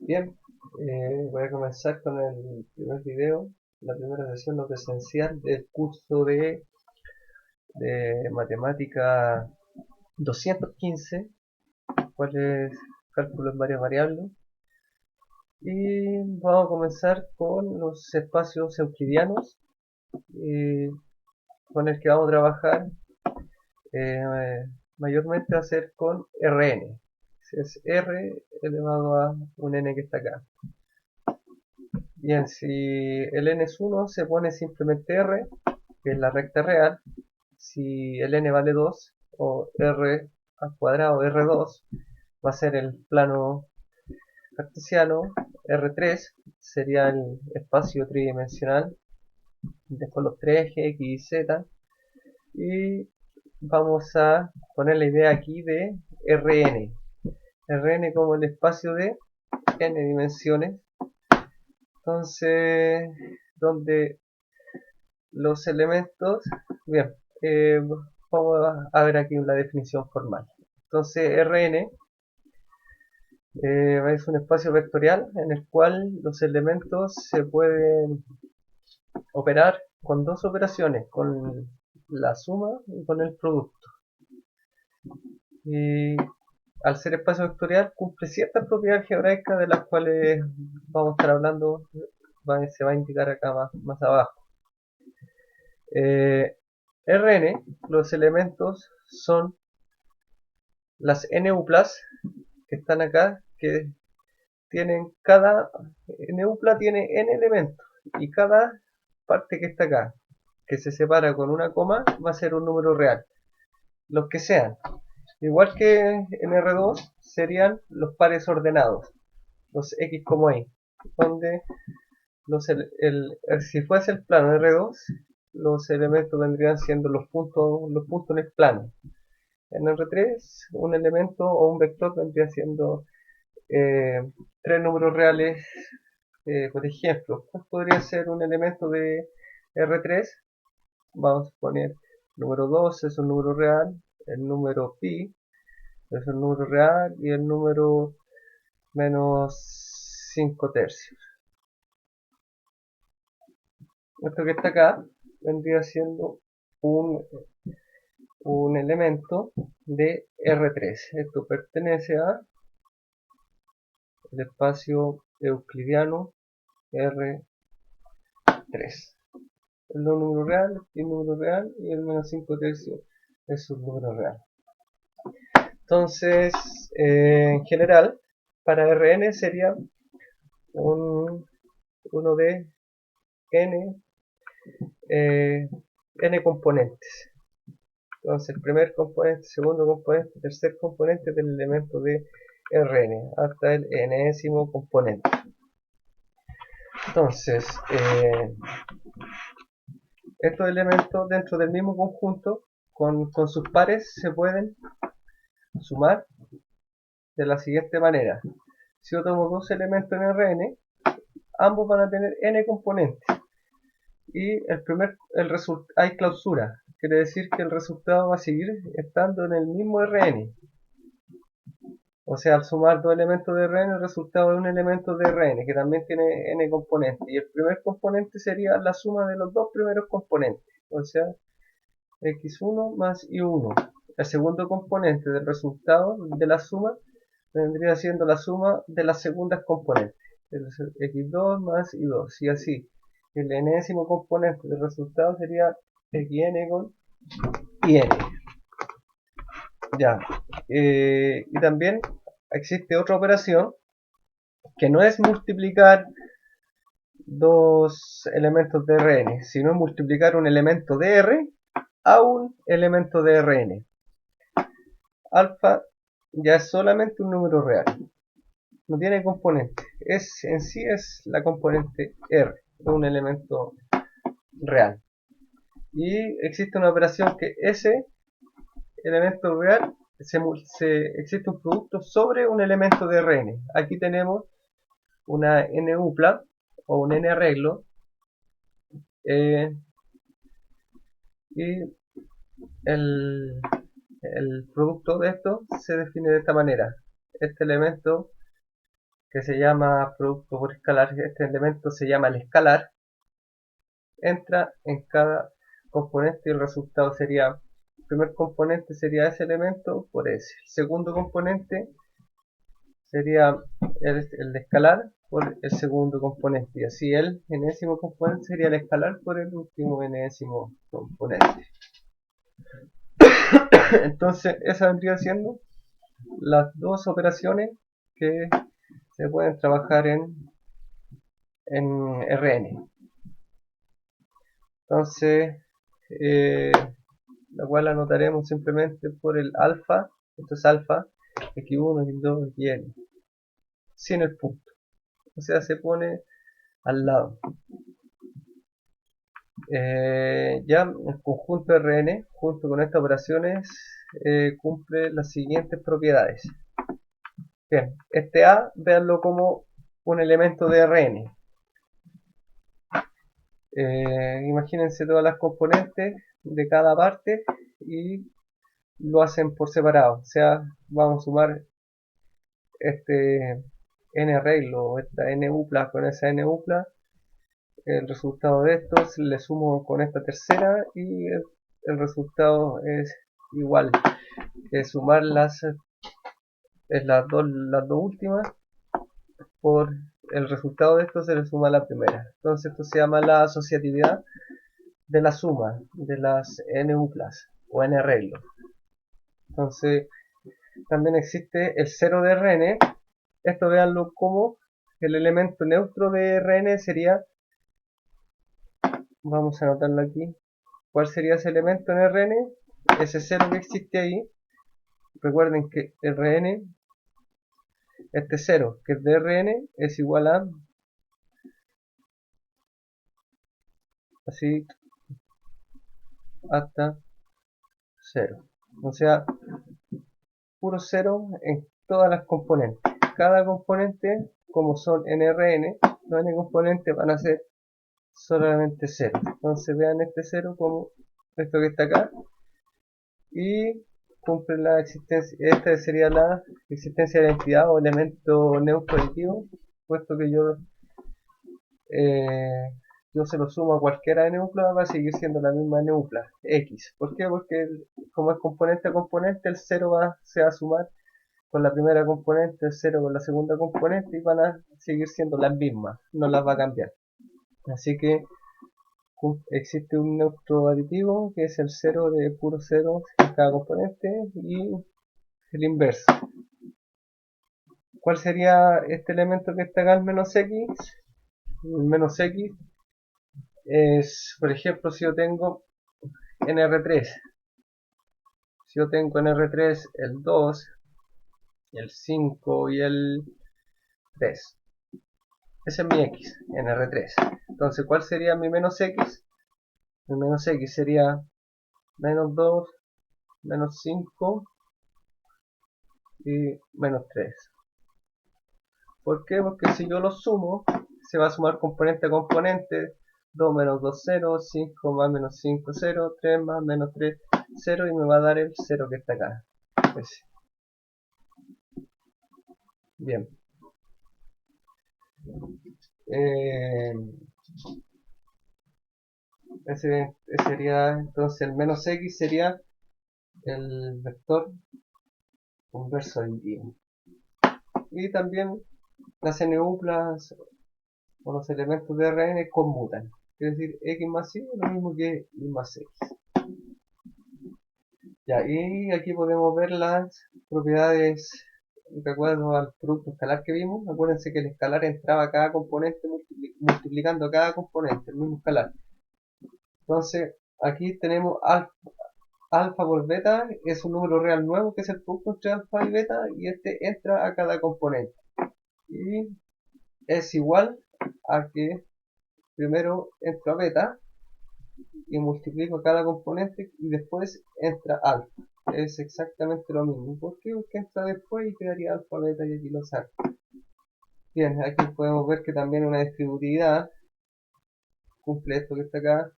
Bien, voy a comenzar con el primer video, la primera sesión no presencial del curso de matemática 215, cuál es cálculo en varias variables. Y vamos a comenzar con los espacios euclidianos, con el que vamos a trabajar mayormente va a ser con Rn. Es R elevado a un n que está acá. Bien, si el n es 1, se pone simplemente R, que es la recta real. Si el n vale 2, o R al cuadrado, R2, va a ser el plano cartesiano. R3 sería el espacio tridimensional, después los tres ejes X y Z. Y vamos a poner la idea aquí de Rn. Rn como el espacio de n dimensiones. Entonces, donde los elementos, bien, vamos a ver aquí la definición formal. Entonces, Rn es un espacio vectorial en el cual los elementos se pueden operar con dos operaciones, con la suma y con el producto. Y al ser espacio vectorial cumple ciertas propiedades geográficas de las cuales vamos a estar hablando, se va a indicar acá más abajo. Rn, los elementos son las NUplas que están acá, que tienen cada NUpla tiene n elementos y cada parte que está acá, que se separa con una coma, va a ser un número real, los que sean. Igual que en R2 serían los pares ordenados, los X como Y, donde si fuese el plano R2, los elementos vendrían siendo los puntos en el plano. En R3, un elemento o un vector vendría siendo tres números reales. Por ejemplo, ¿cuál podría ser un elemento de R3? Vamos a poner número 2 es un número real, el número pi es un número real y el número menos 5 tercios. Esto que está acá vendría siendo un elemento de R3. Esto pertenece a el espacio euclidiano R3. El número real, el número real y el menos 5 tercios es un número real. Entonces, en general, para Rn sería uno de n, n componentes. Entonces, el primer componente, segundo componente, tercer componente del elemento de Rn, hasta el enésimo componente. Entonces, estos elementos dentro del mismo conjunto, con sus pares, se pueden sumar de la siguiente manera. Si yo tomo dos elementos en Rn, ambos van a tener n componentes. Y hay clausura, quiere decir que el resultado va a seguir estando en el mismo Rn. O sea, al sumar dos elementos de Rn, el resultado es un elemento de Rn, que también tiene n componentes. Y el primer componente sería la suma de los dos primeros componentes. O sea, x1 más y1. El segundo componente del resultado de la suma vendría siendo la suma de las segundas componentes. x2 más y2. Y así. El enésimo componente del resultado sería xn con yn. Ya. Y también existe otra operación que no es multiplicar dos elementos de Rn, sino multiplicar un elemento de R a un elemento de Rn. Alfa ya es solamente un número real, no tiene componente, en sí es la componente R, un elemento real. Y existe una operación que ese elemento real existe un producto sobre un elemento de Rn. Aquí tenemos una n-upla o un n-arreglo, y el, el producto de esto se define de esta manera. Este elemento que se llama producto por escalar, este elemento se llama el escalar, entra en cada componente y el resultado sería, el primer componente sería ese elemento por ese, el segundo componente sería el escalar por el segundo componente, y así el enésimo componente sería el escalar por el último enésimo componente. Entonces esa vendría siendo las dos operaciones que se pueden trabajar en Rn. Entonces, la cual anotaremos simplemente por el alfa, esto es alfa, x1, x2, xn, sin el punto. O sea, se pone al lado. Ya el conjunto Rn, junto con estas operaciones, cumple las siguientes propiedades. Bien, este A, véanlo como un elemento de Rn. Imagínense todas las componentes de cada parte y lo hacen por separado. O sea, vamos a sumar este n arreglo, esta n upla con esa n upla. El resultado de esto le sumo con esta tercera y el resultado es igual. Sumar las dos últimas por el resultado de esto se le suma a la primera. Entonces esto se llama la asociatividad de la suma de las n uplas o n arreglos. Entonces también existe el cero de Rn. Esto véanlo como el elemento neutro de Rn sería, vamos a anotarlo aquí, ¿cuál sería ese elemento en Rn? Ese cero que existe ahí. Recuerden que Rn, este cero que es de Rn, es igual a, así, hasta 0. O sea, puro cero en todas las componentes. Cada componente, como son nRn, los n componentes van a ser solamente 0. Entonces vean este 0 como esto que está acá. Y cumple la existencia, esta sería la existencia de la entidad o elemento neutro aditivo, puesto que yo se lo sumo a cualquiera n upla, va a seguir siendo la misma n upla, x. ¿Por qué? Porque como es componente a componente, el 0 se va a sumar con la primera componente, el 0 con la segunda componente, y van a seguir siendo las mismas, no las va a cambiar. Así que existe un neutro aditivo que es el 0 de puro 0 en cada componente y el inverso. ¿Cuál sería este elemento que está acá, el menos x? El menos x es, por ejemplo, si yo tengo en R3, si yo tengo en R3 el 2, el 5 y el 3, ese es mi x en R3. Entonces, ¿cuál sería mi menos x? Mi menos x sería menos 2, menos 5 y menos 3. ¿Por qué? Porque si yo lo sumo, se va a sumar componente a componente. 2 menos 2, 0, 5 más menos 5, 0, 3 más menos 3, 0, y me va a dar el 0 que está acá. Ese. Bien. Ese sería, entonces el menos x sería el vector inverso aditivo. Y también las n-uplas o los elementos de Rn conmutan. Es decir, x más y es lo mismo que y más x. Ya, y aquí podemos ver las propiedades de acuerdo al producto escalar que vimos. Acuérdense que el escalar entraba a cada componente multiplicando a cada componente, el mismo escalar. Entonces, aquí tenemos alfa por beta, es un número real nuevo que es el producto entre alfa y beta, y este entra a cada componente. Y es igual a que primero entra beta y multiplico cada componente y después entra alfa. Es exactamente lo mismo. ¿Por qué? Porque entra después y quedaría alfa, beta y aquí lo saco. Bien, aquí podemos ver que también una distributividad cumple esto que está acá.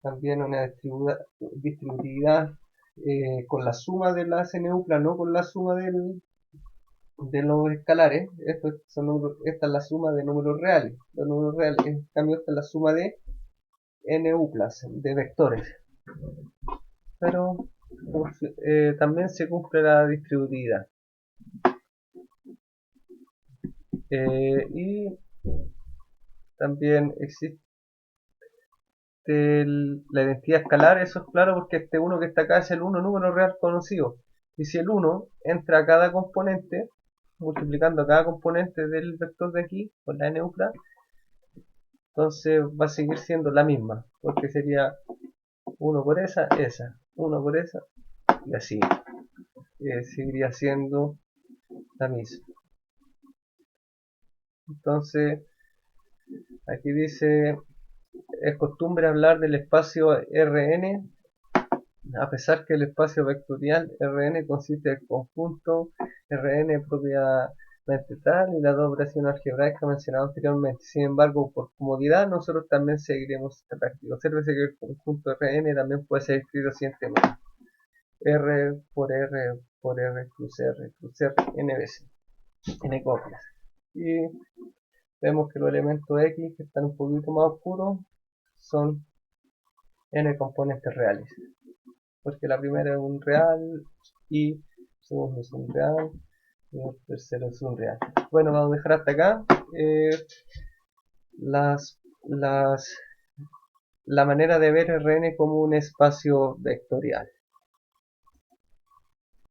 También una distributividad con la suma de las n-upla, no con la suma de los escalares. Esta es la suma de números reales. Los números reales, en cambio, esta es la suma de NU+, de vectores. Pero también se cumple la distributividad. Y también existe la identidad escalar. Eso es claro porque este 1 que está acá es el 1 número real conocido. Y si el 1 entra a cada componente, multiplicando a cada componente del vector de aquí, con la NU+, entonces va a seguir siendo la misma, porque sería 1 por esa, 1 por esa, y así. Seguiría siendo la misma. Entonces, aquí dice, es costumbre hablar del espacio Rn, a pesar que el espacio vectorial Rn consiste del conjunto Rn propiamente tal y las dos operaciones algebraicas mencionadas anteriormente. Sin embargo, por comodidad, nosotros también seguiremos esta práctica. Obsérvese que el conjunto Rn también puede ser escrito siguientemente: R por R por R plus R plus R n veces, n copias. Y vemos que los elementos X, que están un poquito más oscuros, son n componentes reales, porque la primera es un real y el segundo es un real y el tercero es un real. Bueno, vamos a dejar hasta acá las, las, la manera de ver Rn como un espacio vectorial.